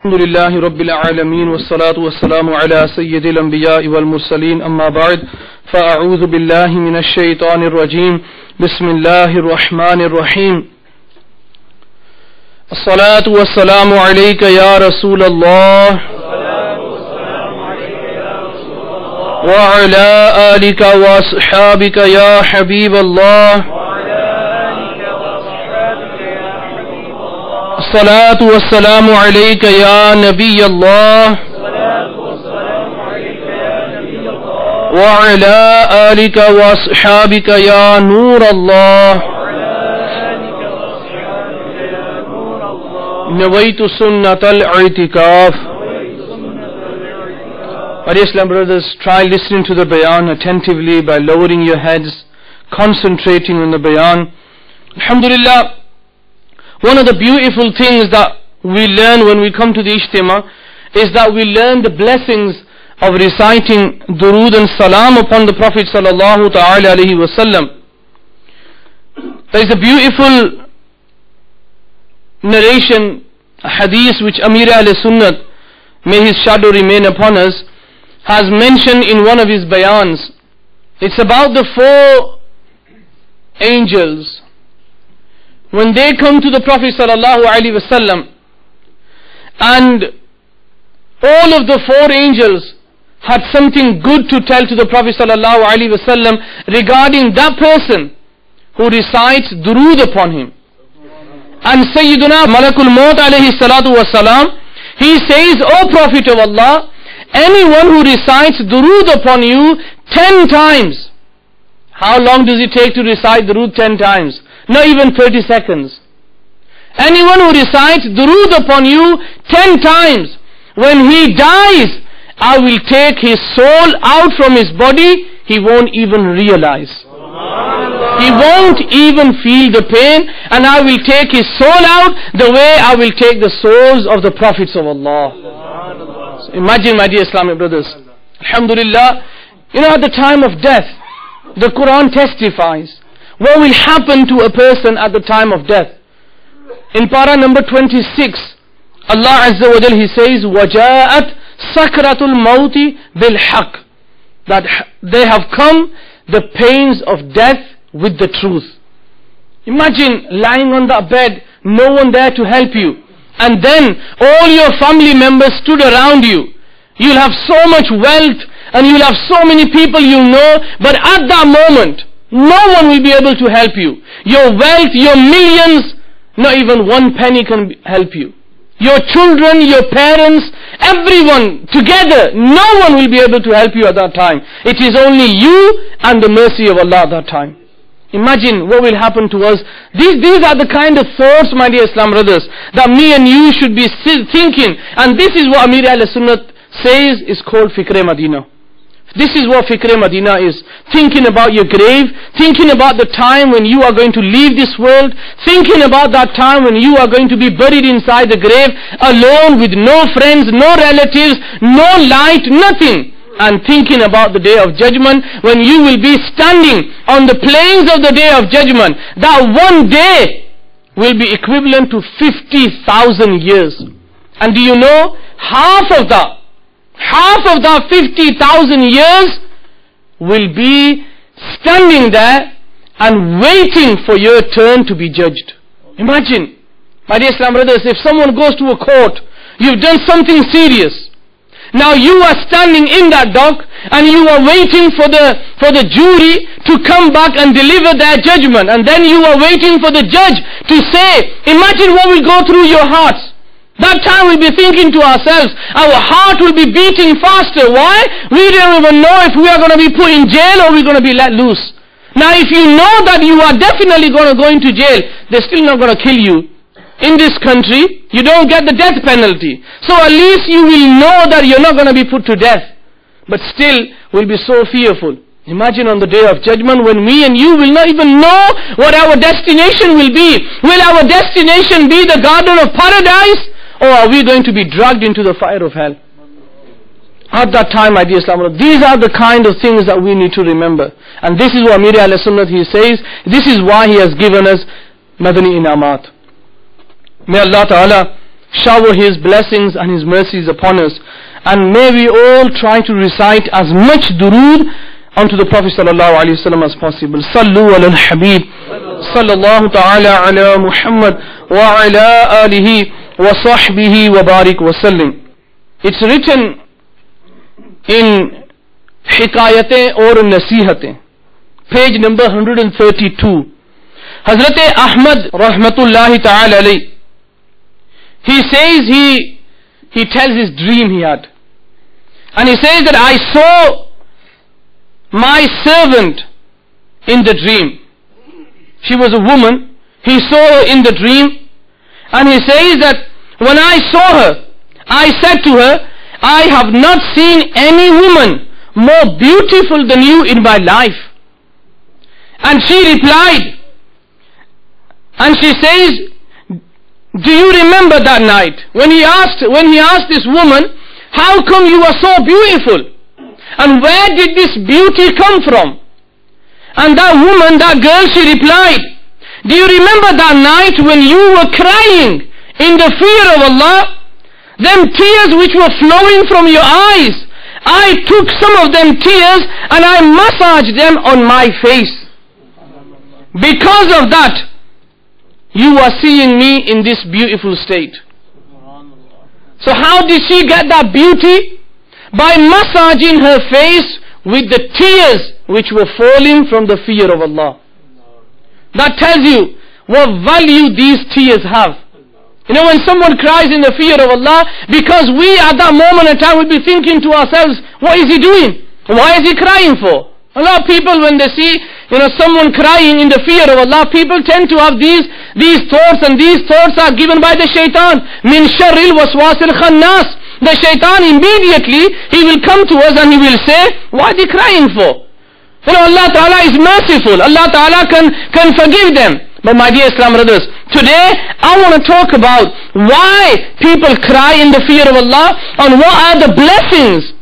الحمد لله رب العالمين والصلاة والسلام على سيد الأنبياء والمرسلين أما بعد فأعوذ بالله من الشيطان الرجيم بسم الله الرحمن الرحيم الصلاة والسلام عليك يا رسول الله وعلى آلك وأصحابك يا حبيب الله الصلاة والسلام عليك يا نبي الله وعلى آلك وأصحابك يا نور الله نويت سنة الاعتكاف. Dear Islam brothers, try listening to the bayan attentively by lowering your heads, concentrating on the bayan. Alhamdulillah, one of the beautiful things that we learn when we come to the Ijtima is that we learn the blessings of reciting durood and salam upon the Prophet sallallahu ta'ala alayhi wa sallam. There is a beautiful narration, a hadith which Amir al-Sunnat, may his shadow remain upon us, has mentioned in one of his bayans. It's about the four angels. When they come to the Prophet sallallahu alaihi wasallam, and all of the four angels had something good to tell to the Prophet sallallahu alaihi wasallam regarding that person who recites durood upon him. And Sayyiduna Malakul Maut alayhi salatu wasalam, he says, O Prophet of Allah, anyone who recites durood upon you 10 times. How long does it take to recite durood 10 times? Not even 30 seconds. Anyone who recites durood upon you 10 times, when he dies, I will take his soul out from his body. He won't even realize. He won't even feel the pain, and I will take his soul out the way I will take the souls of the prophets of Allah. So imagine, my dear Islamic brothers. Alhamdulillah, at the time of death, the Quran testifies what will happen to a person at the time of death. In para number 26, Allah Azza wa Jal, He says, وَجَاءَتْ سَكْرَةُ الْمَوْتِ بِالْحَقِّ, that they have come, the pains of death, with the truth. Imagine lying on that bed, no one there to help you, and then all your family members stood around you. You'll have so much wealth, and you'll have so many people you know, but at that moment, no one will be able to help you. Your wealth, your millions, not even one penny can help you. Your children, your parents, everyone together, no one will be able to help you at that time. It is only you and the mercy of Allah at that time. Imagine what will happen to us. These are the kind of thoughts, my dear Islam brothers, that me and you should be thinking. And this is what Amir al-Sunnat says is called Fikr Madina. This is what Fikr Madina is. Thinking about your grave, thinking about the time when you are going to leave this world, thinking about that time when you are going to be buried inside the grave, alone with no friends, no relatives, no light, nothing. And thinking about the day of judgment, when you will be standing on the plains of the day of judgment. That one day will be equivalent to 50,000 years. And do you know, half of that 50,000 years will be standing there and waiting for your turn to be judged. Imagine, my dear Islam brothers, if someone goes to a court, you've done something serious. Now you are standing in that dock and you are waiting for the jury to come back and deliver their judgment, and then you are waiting for the judge to say, imagine what will go through your hearts. That time we'll be thinking to ourselves, our heart will be beating faster. Why? We don't even know if we are going to be put in jail or we're going to be let loose. Now if you know that you are definitely going to go into jail, they're still not going to kill you. In this country, you don't get the death penalty. So at least you will know that you're not going to be put to death. But still, we'll be so fearful. Imagine on the day of judgment when me and you will not even know what our destination will be. Will our destination be the garden of paradise? Or are we going to be dragged into the fire of hell? At that time, my dear Islam, these are the kind of things that we need to remember. And this is what Amir al-Sunnat, he says, this is why he has given us Madani Inamat. May Allah Ta'ala shower His blessings and His mercies upon us. And may we all try to recite as much durood unto the Prophet sallallahu alaihi wasallam as possible. Sallu ala al-Habib sallallahu ta'ala ala Muhammad wa ala alihi wa sahbihi wa barik wa sallim. It's written in Hikayatein aur Nasihatein, page number 132. Hazrat Ahmad rahmatullahi ta'ala alayhi, he says he tells his dream he had. And he says that I saw my servant in the dream. She was a woman. He saw her in the dream. And he says that when I saw her, I said to her, I have not seen any woman more beautiful than you in my life. And she replied, and she says, do you remember that night when he asked this woman, how come you are so beautiful? And where did this beauty come from? And that woman, that girl, she replied, do you remember that night when you were crying in the fear of Allah? Them tears which were flowing from your eyes, I took some of them tears and I massaged them on my face. Because of that, you are seeing me in this beautiful state. So how did she get that beauty? By massaging her face with the tears which were falling from the fear of Allah. That tells you what value these tears have. You know, when someone cries in the fear of Allah, because we at that moment in time will be thinking to ourselves, what is he doing? Why is he crying for? A lot of people, when they see, someone crying in the fear of Allah, people tend to have these thoughts, and these thoughts are given by the shaitan. Min sharril waswasil khannas. The shaitan immediately, he will come to us and he will say, what is he crying for? Allah Ta'ala is merciful. Allah Ta'ala can forgive them. But my dear Islam brothers, today I want to talk about why people cry in the fear of Allah, and what are the blessings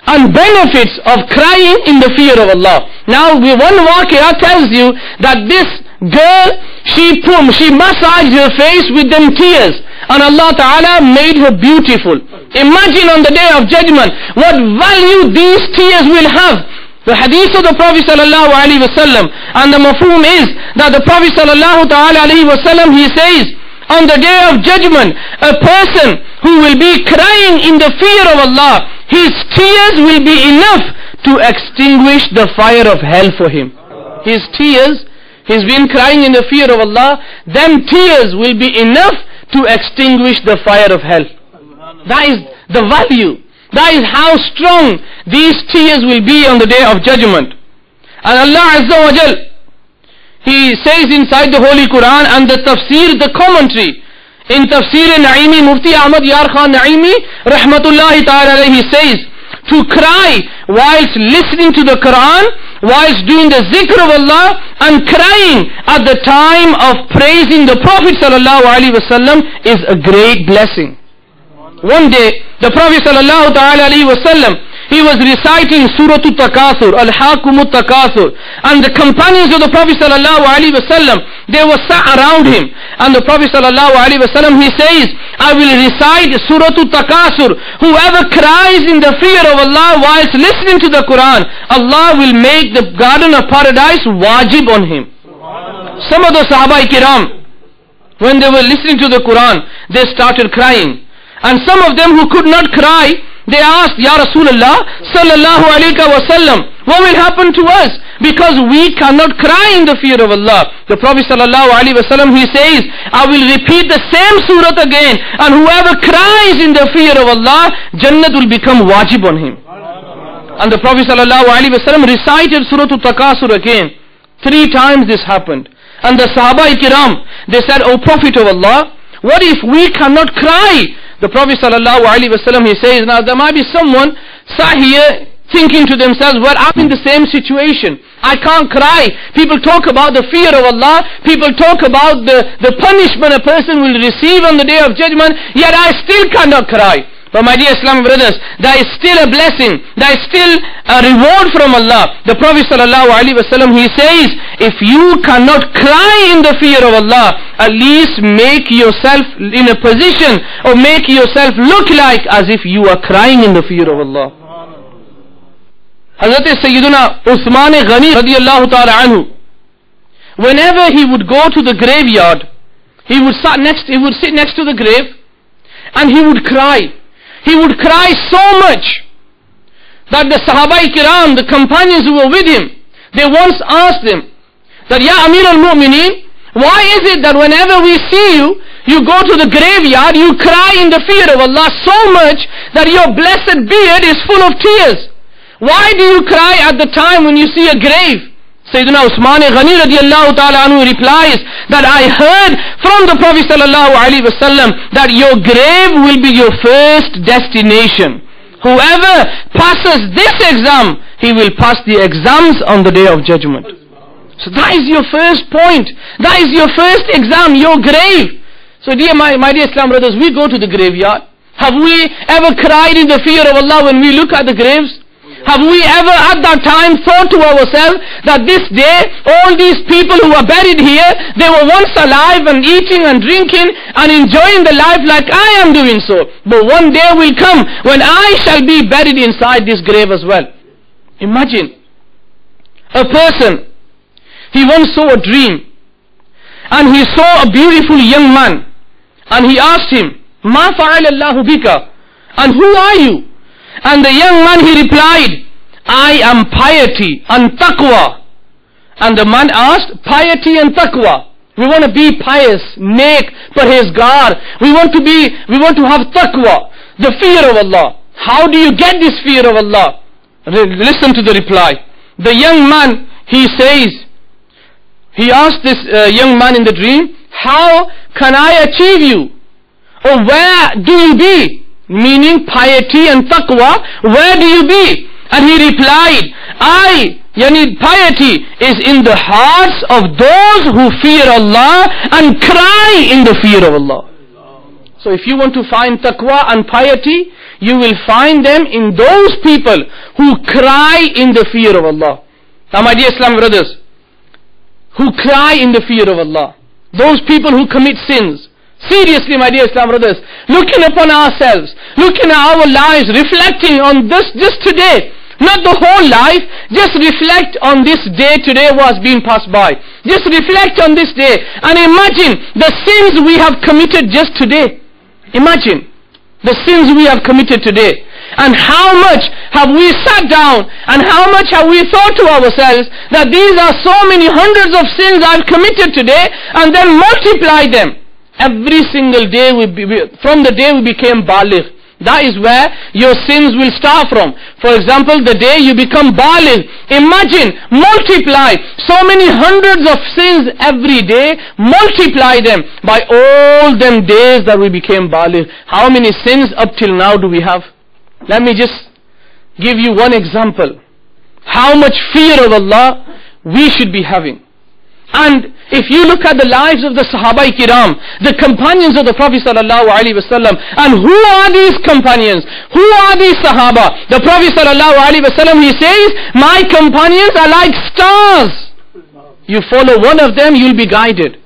and benefits of crying in the fear of Allah. Now, one waqia tells you that this girl, she massaged her face with them tears, and Allah Ta'ala made her beautiful. Imagine on the day of judgment what value these tears will have. The hadith of the Prophet sallallahu alaihi wasallam, and the mafhum is that the Prophet sallallahu alaihi wasallam, he says, on the day of judgment, a person who will be crying in the fear of Allah, his tears will be enough to extinguish the fire of hell for him. His tears, he's been crying in the fear of Allah, them tears will be enough to extinguish the fire of hell. That is the value. That is how strong these tears will be on the day of judgment. And Allah Azza wa Jal, He says inside the Holy Quran and the tafsir, the commentary, in Tafsir Naimi, Mufti Ahmad Yar Khan Naimi, Rahmatullahi Ta'ala, he says, to cry whilst listening to the Quran, whilst doing the zikr of Allah, and crying at the time of praising the Prophet Sallallahu Alaihi Wasallam is a great blessing. One day, the Prophet Sallallahu Alaihi Wasallam, he was reciting Surah Al-Takathur, Al-Hakum Al-Takathur, and the companions of the Prophet Sallallahu Alaihi Wasallam, they were sat around him, and the Prophet Sallallahu Alaihi Wasallam, he says, I will recite Surah Al-Takathur. Whoever cries in the fear of Allah whilst listening to the Quran, Allah will make the garden of paradise wajib on him. Some of the Sahaba-i-Kiram, when they were listening to the Quran, they started crying. And some of them who could not cry, they asked, Ya Rasulullah sallallahu alayhi wa sallam, what will happen to us? Because we cannot cry in the fear of Allah. The Prophet sallallahu alayhi wa sallam, he says, I will repeat the same surah again, and whoever cries in the fear of Allah, Jannat will become wajib on him. And the Prophet sallallahu alayhi wa sallam recited Surah Al-Takasur again. 3 times this happened. And the Sahaba-i-Kiram, they said, O Prophet of Allah, what if we cannot cry? The Prophet sallallahu alaihi wasallam, he says, now there might be someone sat here thinking to themselves, well, I'm in the same situation. I can't cry. People talk about the fear of Allah. People talk about the punishment a person will receive on the day of judgment, yet I still cannot cry. But my dear Islamic brothers, there is still a blessing, there is still a reward from Allah. The Prophet ﷺ, he says, if you cannot cry in the fear of Allah, at least make yourself in a position, or make yourself look like as if you are crying in the fear of Allah. Hazrat Sayyiduna Uthman Ghani radiyallahu ta'ala anhu, whenever he would go to the graveyard, he would sit next to the grave, and he would cry. He would cry so much that the Sahaba Kiram, the companions who were with him, they once asked him that, Ya Amir al-Mu'mineen, why is it that whenever we see you, you go to the graveyard, you cry in the fear of Allah so much that your blessed beard is full of tears? Why do you cry at the time when you see a grave? Sayyidina Uthman Ghani radiyallahu ta'ala anhu replies that I heard from the Prophet sallallahu alaihi wasallam that your grave will be your first destination. Whoever passes this exam, he will pass the exams on the day of judgment. So that is your first point. That is your first exam, your grave. So dear my dear Islam brothers, we go to the graveyard. Have we ever cried in the fear of Allah when we look at the graves? Have we ever at that time thought to ourselves that this day all these people who are buried here, they were once alive and eating and drinking and enjoying the life like I am doing so. But one day will come when I shall be buried inside this grave as well. Imagine a person, he once saw a dream and he saw a beautiful young man and he asked him, Ma fa'ala Allahu bika, and who are you? And the young man, he replied, I am piety and taqwa. And the man asked, piety and taqwa. We want to be pious, make, parhezgar. We want to have taqwa, the fear of Allah. How do you get this fear of Allah? Listen to the reply. The young man, he says, he asked this young man in the dream, how can I achieve you? Or where do you be? Meaning piety and taqwa, where do you be? And he replied, piety is in the hearts of those who fear Allah and cry in the fear of Allah. So if you want to find taqwa and piety, you will find them in those people who cry in the fear of Allah. Now my dear Islam brothers, who cry in the fear of Allah, those people who commit sins, seriously, my dear Islam brothers, looking upon ourselves, looking at our lives, reflecting on this just today, not the whole life, just reflect on this day today was being passed by. Just reflect on this day and imagine the sins we have committed just today. Imagine the sins we have committed today. And how much have we sat down and how much have we thought to ourselves that these are so many hundreds of sins I've committed today, and then multiply them. Every single day, from the day we became baligh, that is where your sins will start from. For example, the day you become baligh, imagine, multiply so many hundreds of sins every day, multiply them by all them days that we became baligh. How many sins up till now do we have? Let me just give you one example. How much fear of Allah we should be having. And if you look at the lives of the Sahaba Kiram, the companions of the Prophet sallallahu alaihi wasallam, and who are these companions? Who are these Sahaba? The Prophet sallallahu alaihi wasallam, he says, my companions are like stars. You follow one of them, you'll be guided.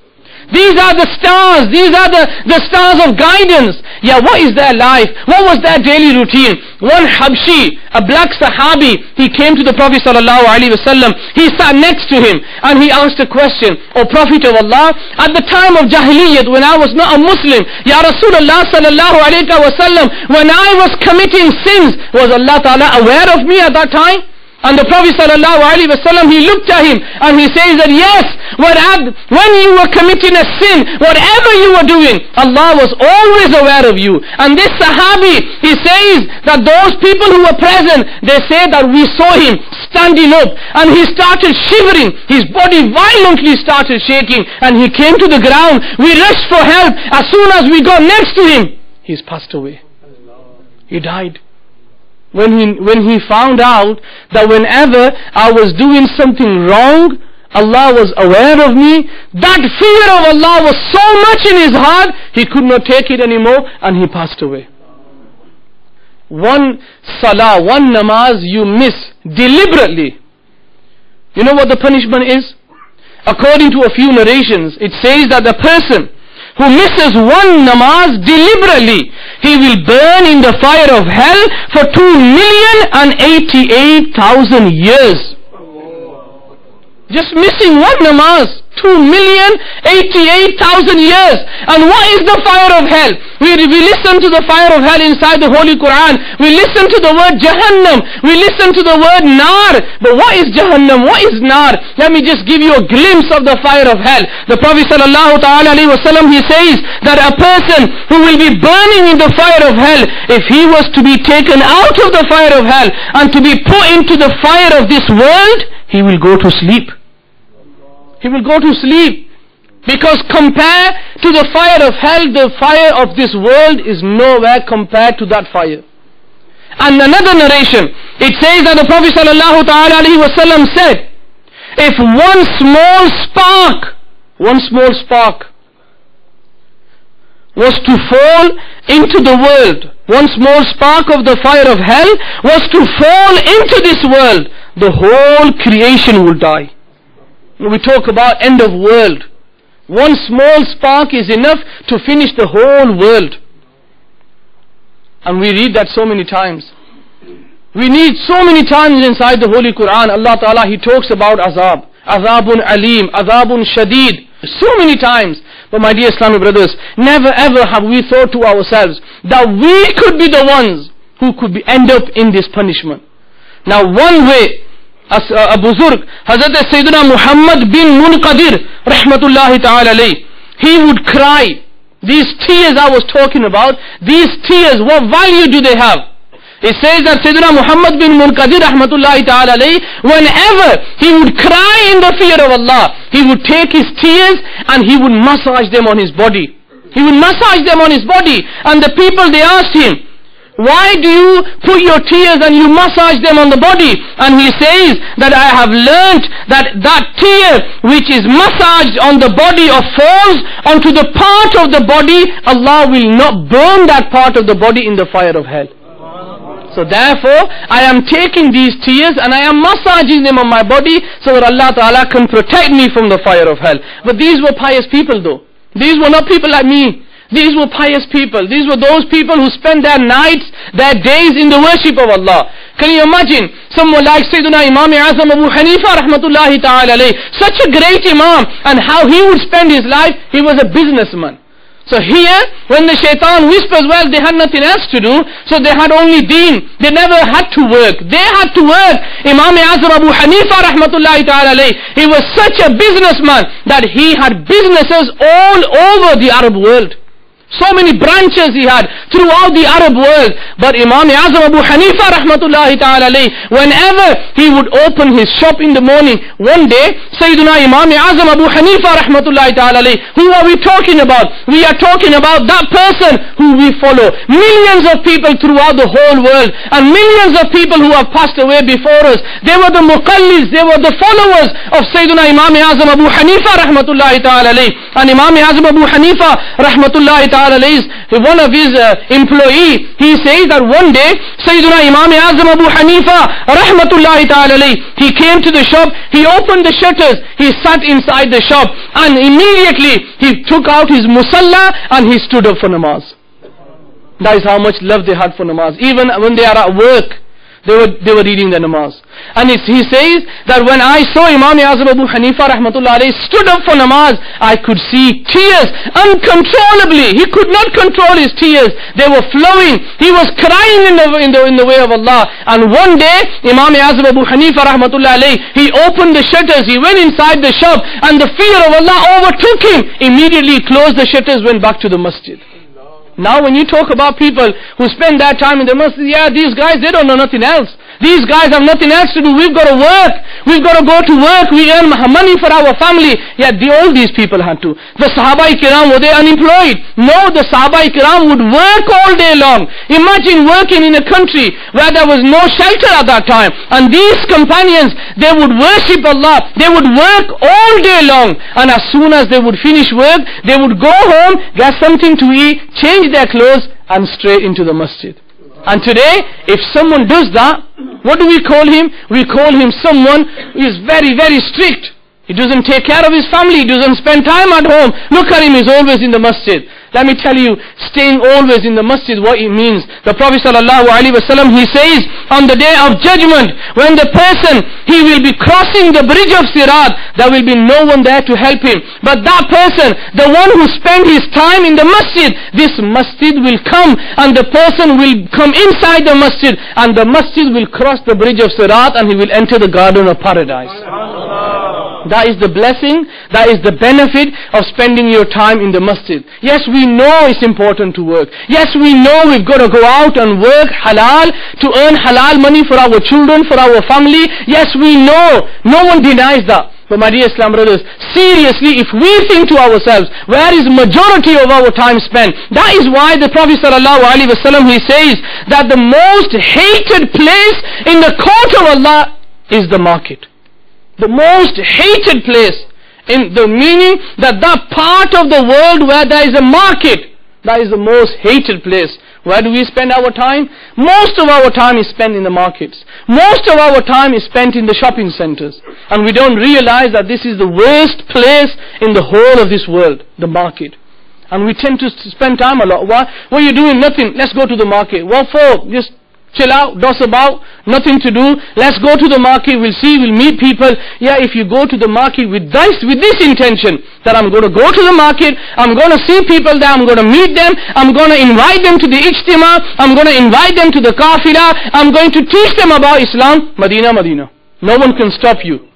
These are the stars. These are the stars of guidance. Yeah, what is their life? What was their daily routine? One Habshi, a black Sahabi, he came to the Prophet sallallahu alaihi wasallam. He sat next to him and he asked a question. O Prophet of Allah, at the time of Jahiliyyat, when I was not a Muslim, Ya Rasulullah sallallahu alaihi wasallam, when I was committing sins, was Allah Ta'ala aware of me at that time? And the Prophet sallallahu alaihi wasallam, he looked at him and he says that yes, when you were committing a sin, whatever you were doing, Allah was always aware of you. And this Sahabi, he says that those people who were present, they say that we saw him standing up and he started shivering. His body violently started shaking and he came to the ground. We rushed for help. As soon as we got next to him, he's passed away. He died. When he found out that whenever I was doing something wrong, Allah was aware of me, that fear of Allah was so much in his heart, he could not take it anymore and he passed away. one salah, one namaz you miss deliberately, you know what the punishment is? According to a few narrations, it says that the person who misses one namaz deliberately, he will burn in the fire of hell for 2,088,000 years. Just missing one namaz, 2,088,000 years. And what is the fire of hell? We listen to the fire of hell inside the Holy Quran. We listen to the word Jahannam. We listen to the word Nar. But what is Jahannam? What is Nar? Let me just give you a glimpse of the fire of hell. The Prophet ﷺ, he says that a person who will be burning in the fire of hell, if he was to be taken out of the fire of hell and to be put into the fire of this world, he will go to sleep. He will go to sleep. Because compared to the fire of hell, the fire of this world is nowhere compared to that fire. And another narration, it says that the Prophet ﷺ said, if one small spark was to fall into the world, one small spark of the fire of hell was to fall into this world, the whole creation will die. We talk about end of world. One small spark is enough to finish the whole world. And we read that so many times. We read so many times inside the Holy Quran, Allah Ta'ala, He talks about azab. Azabun alim, azabun shadid. So many times. But my dear Islamic brothers, never ever have we thought to ourselves that we could be the ones who could end up in this punishment. Now one way, a Buzurg, Hazrat Sayyidina Muhammad bin Munqadir, rahmatullahi ta'ala alayh, he would cry. These tears I was talking about, these tears, what value do they have? It says that Sayyidina Muhammad bin Munqadir, rahmatullahi ta'ala alayh, whenever he would cry in the fear of Allah, he would take his tears and he would massage them on his body. He would massage them on his body. And the people, they asked him, why do you put your tears and you massage them on the body? And he says that I have learnt that tear which is massaged on the body or falls onto the part of the body, Allah will not burn that part of the body in the fire of hell. So therefore, I am taking these tears and I am massaging them on my body so that Allah Ta'ala can protect me from the fire of hell. But these were pious people though. These were not people like me. These were pious people. These were those people who spend their nights, their days in the worship of Allah. Can you imagine someone like Sayyidina Imam Azam Abu Hanifa rahmatullahi ta'ala alayh, such a great Imam, and how he would spend his life? He was a businessman. So here, when the shaitan whispers, well, they had nothing else to do, so they had only deen. They never had to work. They had to work. Imam Azam Abu Hanifa rahmatullahi ta'ala alayh, he was such a businessman that he had businesses all over the Arab world. So many branches he had throughout the Arab world. But Imam Azam Abu Hanifa rahmatullahi ta'ala alayh, whenever he would open his shop in the morning, one day, Sayyidina Imam Azam Abu Hanifa rahmatullahi ta'ala alayh, who are we talking about? We are talking about that person who we follow. Millions of people throughout the whole world, and millions of people who have passed away before us. They were the muqallids, they were the followers of Sayyidina Imam Azam Abu Hanifa rahmatullahi ta'ala alayh. And Imam Azam Abu Hanifa rahmatullahi ta'ala, one of his employee, he says that one day Sayyidina Imam Azam Abu Hanifa rahmatullahi ta'ala alayh, he came to the shop, he opened the shutters, he sat inside the shop, and immediately he took out his musalla and he stood up for namaz. That is how much love they had for namaz. Even when they are at work, they were reading the namaz. And he says that when I saw Imam Azam Abu Hanifa rahmatullah alayhi stood up for namaz, I could see tears uncontrollably. He could not control his tears. They were flowing. He was crying in the way of Allah. And one day, Imam Azam Abu Hanifa rahmatullah alayhi, he opened the shutters. He went inside the shop and the fear of Allah overtook him. Immediately he closed the shutters, went back to the masjid. Now when you talk about people who spend their time in the masjid, yeah, these guys, they don't know nothing else. These guys have nothing else to do. We've got to work. We've got to go to work. We earn money for our family. Yeah, all these people had to. The Sahaba-i-Kiram, were they unemployed? No, the Sahaba-i-Kiram would work all day long. Imagine working in a country where there was no shelter at that time. And these companions, they would worship Allah. They would work all day long. And as soon as they would finish work, they would go home, get something to eat, change their clothes, and straight into the masjid. And today, if someone does that, what do we call him? We call him someone who is very, very strict. He doesn't take care of his family. He doesn't spend time at home. Look at him, he's always in the masjid. Let me tell you, staying always in the masjid, what it means. The Prophet ﷺ, he says, on the day of judgment, when the person, he will be crossing the bridge of Sirat, there will be no one there to help him. But that person, the one who spent his time in the masjid, this masjid will come, and the person will come inside the masjid, and the masjid will cross the bridge of Sirat, and he will enter the garden of paradise. That is the blessing, that is the benefit of spending your time in the masjid. Yes, we know it's important to work. Yes, we know we've got to go out and work halal, to earn halal money for our children, for our family. Yes, we know. No one denies that. But my dear Islam brothers, seriously, if we think to ourselves, where is majority of our time spent? That is why the Prophet ﷺ, he says that the most hated place in the court of Allah is the market. The most hated place, in the meaning that part of the world where there is a market, that is the most hated place. Where do we spend our time? Most of our time is spent in the markets. Most of our time is spent in the shopping centers. And we don't realize that this is the worst place in the whole of this world, the market. And we tend to spend time a lot. Why? What are you doing? Nothing. Let's go to the market. What for? Just chill out, doss about, nothing to do. Let's go to the market, we'll see, we'll meet people. Yeah, if you go to the market with this intention, that I'm going to go to the market, I'm going to see people there, I'm going to meet them, I'm going to invite them to the ijtima, I'm going to invite them to the kafila, I'm going to teach them about Islam, Medina, Medina. No one can stop you.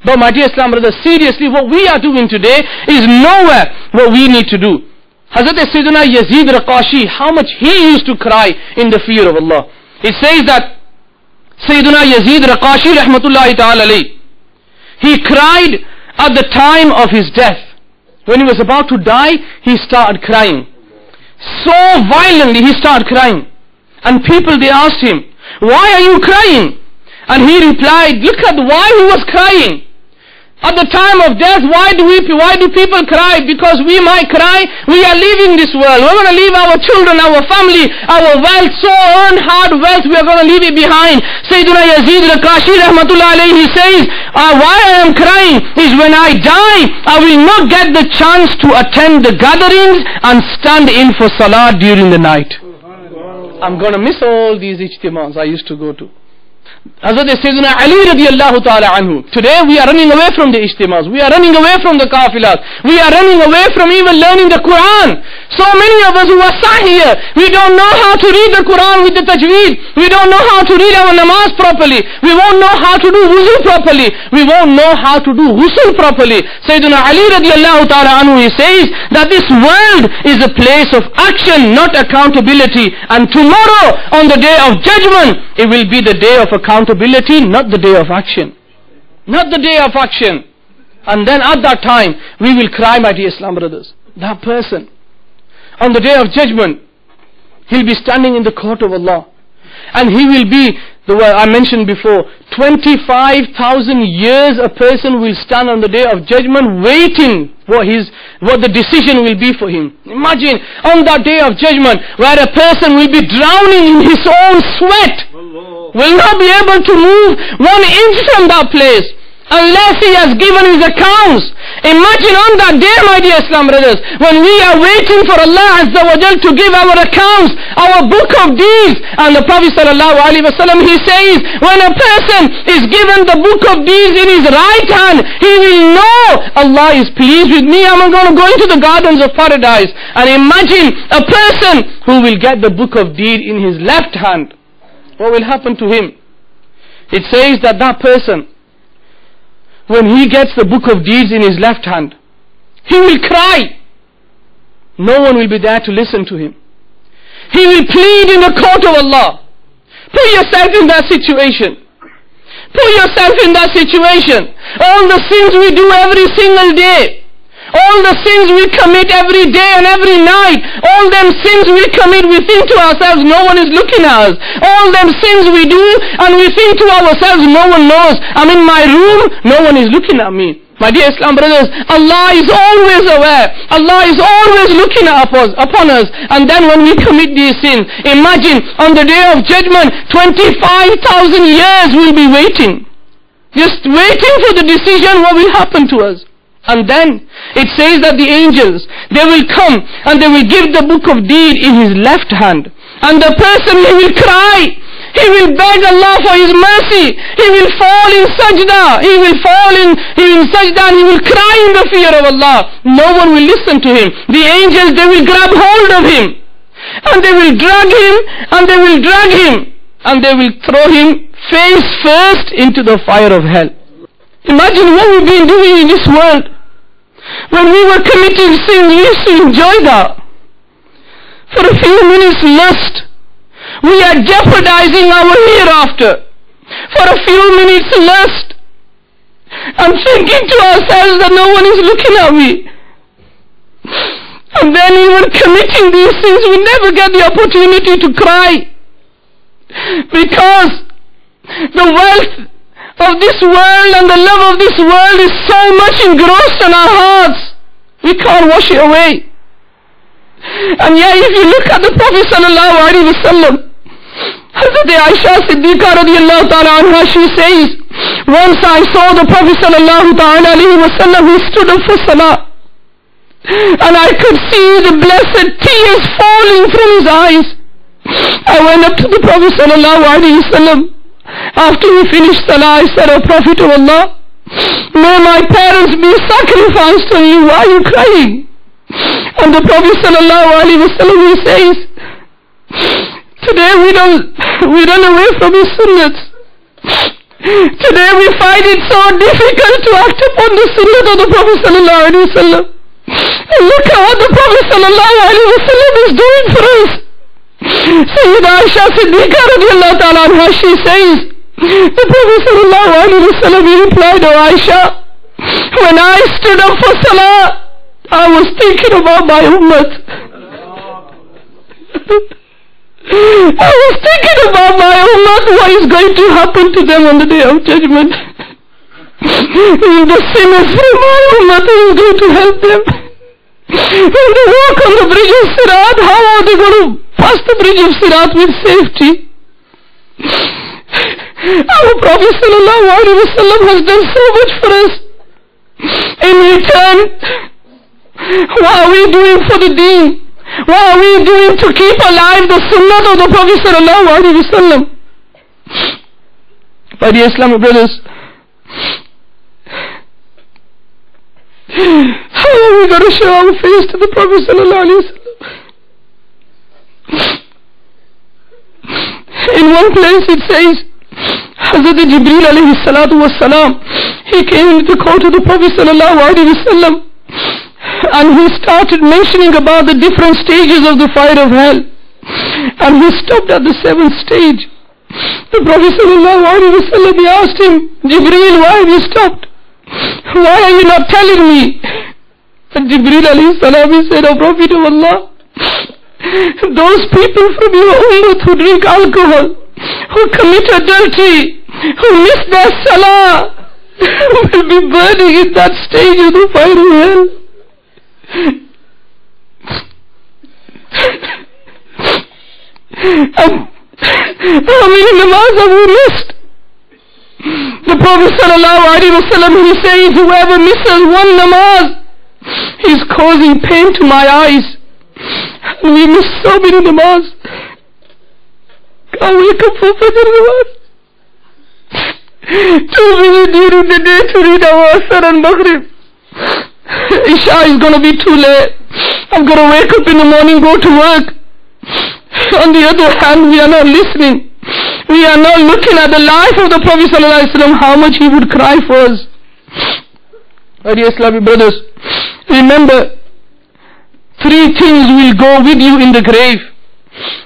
But my dear Islam brothers, seriously, what we are doing today is nowhere what we need to do. Hazrat Sayyidina Yazid Raqashi, how much he used to cry in the fear of Allah. It says that Sayyidina Yazid Raqashi rahmatullahi ta'ala alayhi, he cried at the time of his death. When he was about to die, he started crying. So violently he started crying. And people, they asked him, why are you crying? And he replied, look at why he was crying. At the time of death, why do people cry? Because we might cry, we are leaving this world. We're going to leave our children, our family, our wealth, so earned hard wealth, we are going to leave it behind. Sayyidina Yazid Raqashi rahmatullah alayhi, he says, why I am crying is when I die, I will not get the chance to attend the gatherings and stand in for salah during the night. I'm going to miss all these ijtimās I used to go to. Hazrat Sayyidina Ali radiallahu ta'ala anhu. Today we are running away from the ijtimās. We are running away from the kafilat. We are running away from even learning the Quran. So many of us who are sat here, we don't know how to read the Quran with the tajweed. We don't know how to read our namaz properly. We won't know how to do wuzu properly. We won't know how to do ghusl properly. Sayyidina Ali radiallahu ta'ala anhu, he says that this world is a place of action, not accountability. And tomorrow, on the day of judgment, it will be the day of accountability, not the day of action. Not the day of action. And then at that time, we will cry, my dear Islam brothers. That person, on the day of judgment, he'll be standing in the court of Allah. And he will be, the way I mentioned before, 25,000 years a person will stand on the day of judgment waiting what the decision will be for him. Imagine on that day of judgment where a person will be drowning in his own sweat, will not be able to move 1 inch from that place unless he has given his accounts. Imagine on that day, my dear Islam brothers, when we are waiting for Allah Azza wa Jal to give our accounts, our book of deeds. And the Prophet sallallahu alaihi wasallam, he says, when a person is given the book of deeds in his right hand, he will know Allah is pleased with me, I'm going to go into the gardens of paradise. And imagine a person who will get the book of deed in his left hand. What will happen to him? It says that that person, when he gets the book of deeds in his left hand, he will cry. No one will be there to listen to him. He will plead in the court of Allah. Put yourself in that situation. Put yourself in that situation. All the sins we do every single day, all the sins we commit every day and every night, all them sins we commit, we think to ourselves, no one is looking at us. All them sins we do, and we think to ourselves, no one knows. I'm in my room, no one is looking at me. My dear Islam brothers, Allah is always aware. Allah is always looking upon us. And then when we commit these sins, imagine on the day of judgment, 25,000 years we'll be waiting. Just waiting for the decision what will happen to us. And then it says that the angels, they will come and they will give the book of deed in his left hand. And the person, he will cry. He will beg Allah for His mercy. He will fall in sajda. He will sajda and he will cry in the fear of Allah. No one will listen to him. The angels, they will grab hold of him. And they will drag him. And they will drag him. And they will throw him face first into the fire of hell. Imagine what we've been doing in this world. When we were committing sin, we used to enjoy that. For a few minutes lust. We are jeopardizing our hereafter. For a few minutes lust. And thinking to ourselves that no one is looking at me. And then even committing these sins, we never get the opportunity to cry. Because the wealth of this world and the love of this world is so much engrossed in our hearts. We can't wash it away. And yet if you look at the Prophet sallallahu alaihi wasallam, Hazrat Aisha Siddiqa radiallahu ta'ala anha, she says, once I saw the Prophet sallallahu ta'ala alaihi wasallam, he stood up for salah. And I could see the blessed tears falling from his eyes. I went up to the Prophet sallallahu alaihi wasallam. After we finished salah, I said, O Prophet of Allah, may my parents be sacrificed on you. Why are you crying? And the Prophet sallallahu alaihi wasallam, he says, today we run away from his sunnahs. Today we find it so difficult to act upon the sunnah of the Prophet sallallahu alaihi wasallam. And look at what the Prophet sallallahu alaihi wasallam is doing for us. Sayyidah Aisha Siddiqa radiallahu ta'ala anha, she says, the Prophet sallallahu alaihi wasallam, he replied, O Aisha, when I stood up for salah, I was thinking about my ummah. I was thinking about my ummah, what is going to happen to them on the day of judgment. The sinners from my ummah, who is going to help them. When they walk on the bridge of Sirat, how are they going to pass the bridge of Sirat with safety? Our Prophet sallallahu alaihi wasallam has done so much for us. In return, what are we doing for the deen? What are we doing to keep alive the sunnah of the Prophet sallallahu alaihi wasallam? My dear Islamic brothers, how are we going to show our face to the Prophet sallallahu alaihi wasallam? In one place it says, Hazrat Jibreel alayhi salatu was salam, he came into the court of the Prophet sallallahu alaihi wasallam, and he started mentioning about the different stages of the fire of hell. And he stopped at the 7th stage. The Prophet sallallahu alaihi wasallam, he asked him, Jibreel, why have you stopped? Why are you not telling me? And Jibreel alayhi salam, he said, O Prophet of Allah, those people from your ummah who drink alcohol, who commit adultery, who miss their salah, will be burning in that stage of the fire of hell. How many namaz have we missed? The Prophet sallallahu alaihi wasallam, he says, whoever misses one namaz, he's causing pain to my eyes. And we miss so many namaz. Can't wake up for Fajr namaz. Too busy during the day to read our Asr and Maghrib. Isha is going to be too late. I'm going to wake up in the morning, go to work. On the other hand, we are not listening. We are not looking at the life of the Prophet ﷺ, how much he would cry for us. My dear Islamic brothers, remember, 3 things will go with you in the grave.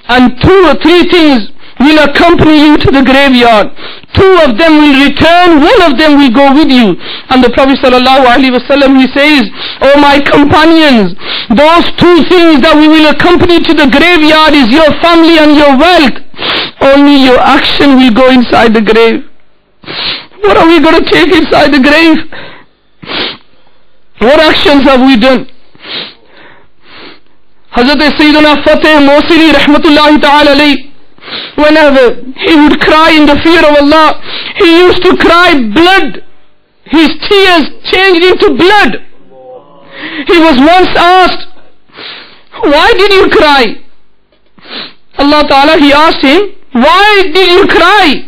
And 2 or 3 things will accompany you to the graveyard. 2 of them will return, 1 of them will go with you. And the Prophet ﷺ, he says, O my companions, those 2 things that we will accompany to the graveyard is your family and your wealth. Only your action will go inside the grave. What are we going to take inside the grave? What actions have we done? Hazrat Sayyidina Fateh Mosili rahmatullahi ta'ala alayhi, whenever he would cry in the fear of Allah, he used to cry blood. His tears changed into blood. He was once asked, why did you cry? Allah Ta'ala, he asked him, why did you cry?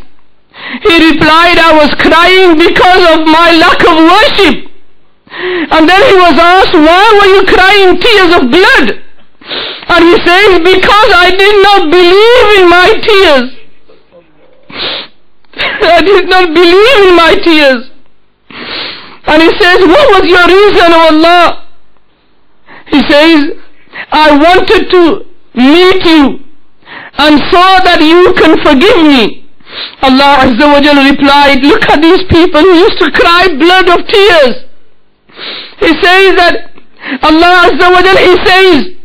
He replied, I was crying because of my lack of worship. And then he was asked, why were you crying tears of blood? And he says, because I did not believe in my tears. I did not believe in my tears. And he says, what was your reason, O Allah? He says, I wanted to meet you and saw that you can forgive me. Allah Azza wa Jalla replied, look at these people who used to cry blood of tears. He says that Allah Azza wa Jalla, he says,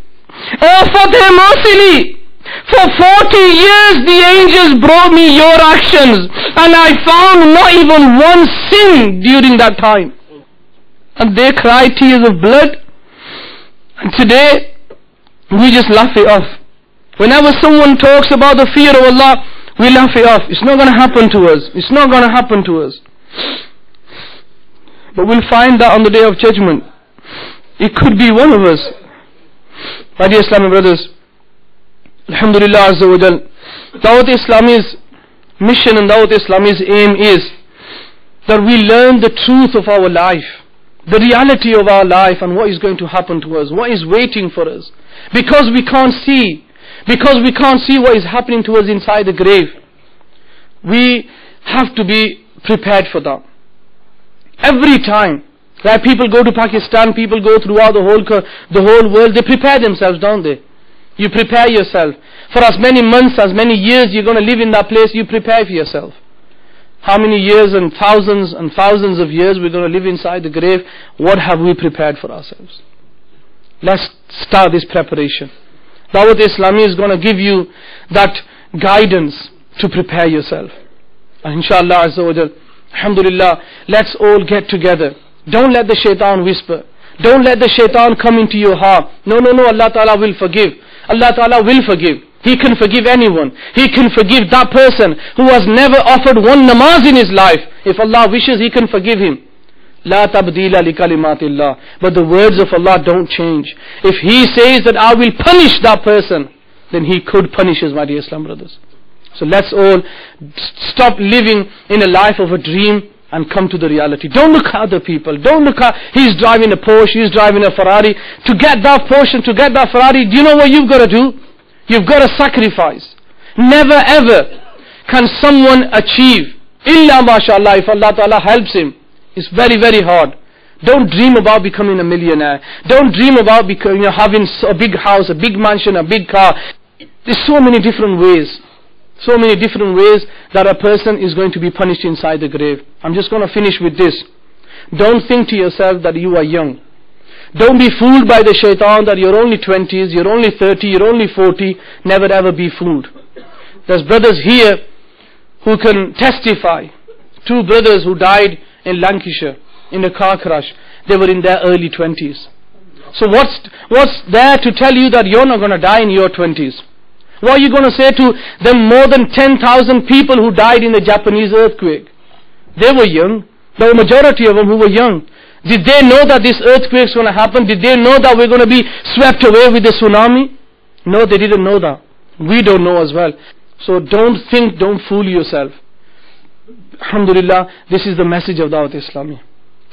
oh Fateh Mosili, for 40 years the angels brought me your actions and I found not even one sin during that time. And they cry tears of blood. And today we just laugh it off. Whenever someone talks about the fear of Allah, we laugh it off. It's not going to happen to us. It's not going to happen to us. But we'll find that on the day of judgment. It could be one of us. My dear Islamic brothers, Alhamdulillah Azza wa Jal, Dawat Islami's mission and Dawat Islami's aim is that we learn the truth of our life, the reality of our life and what is going to happen to us, what is waiting for us. Because we can't see what is happening to us inside the grave, we have to be prepared for that. Every time, like people go to Pakistan, people go throughout the whole world, they prepare themselves, don't they? You prepare yourself. For as many months, as many years you're going to live in that place, you prepare for yourself. How many years and thousands of years we're going to live inside the grave? What have we prepared for ourselves? Let's start this preparation. Dawat Islami is going to give you that guidance to prepare yourself. And inshallah Azza wa Jal, alhamdulillah, let's all get together. Don't let the shaitan whisper. Don't let the shaitan come into your heart. No, Allah Ta'ala will forgive. Allah Ta'ala will forgive. He can forgive anyone. He can forgive that person who has never offered one namaz in his life. If Allah wishes, He can forgive him. La tabdila li kalimatillah. But the words of Allah don't change. If He says that I will punish that person, then He could punish us, my dear Islam brothers. So let's all stop living in a life of a dream and come to the reality. Don't look at other people. Don't look at, he's driving a Porsche, he's driving a Ferrari. To get that Porsche, to get that Ferrari, do you know what you've got to do? You've got to sacrifice. Never ever can someone achieve, illa mashallah, if Allah Ta'ala helps him. It's very, very hard. Don't dream about becoming a millionaire. Don't dream about having a big house, a big mansion, a big car. There's so many different ways. So many different ways that a person is going to be punished inside the grave. I'm just going to finish with this. Don't think to yourself that you are young. Don't be fooled by the shaitan that you're only 20s, you're only 30, you're only 40. Never ever be fooled. There's brothers here who can testify. 2 brothers who died in Lancashire in a car crash. They were in their early 20s. So what's there to tell you that you're not going to die in your 20s? What are you going to say to them more than 10,000 people who died in the Japanese earthquake? They were young. There were a majority of them who were young. Did they know that this earthquake is going to happen? Did they know that we're going to be swept away with the tsunami? No, they didn't know that. We don't know as well. So don't fool yourself. Alhamdulillah, this is the message of Dawat Islami.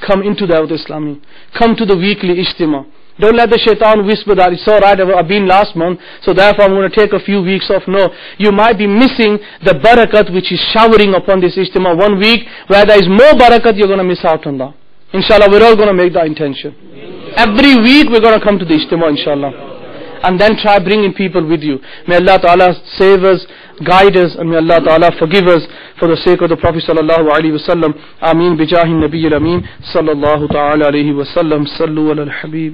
Come into Dawat Islami. Come to the weekly Ijtima. Don't let the shaitan whisper that it's alright, I've been last month, so therefore I'm going to take a few weeks off. No, you might be missing the barakat which is showering upon this Ijtima. 1 week where there is more barakat, you're going to miss out on that. Inshallah, we're all going to make that intention. Every week we're going to come to the Ijtima, inshallah. And then try bringing people with you. May Allah Ta'ala save us, guide us, and may Allah Ta'ala forgive us for the sake of the Prophet Sallallahu Alaihi Wasallam. Ameen bijahi Nabi al-Ameen Sallallahu Ta'ala Alaihi Wasallam. Sallu ala al-Habib.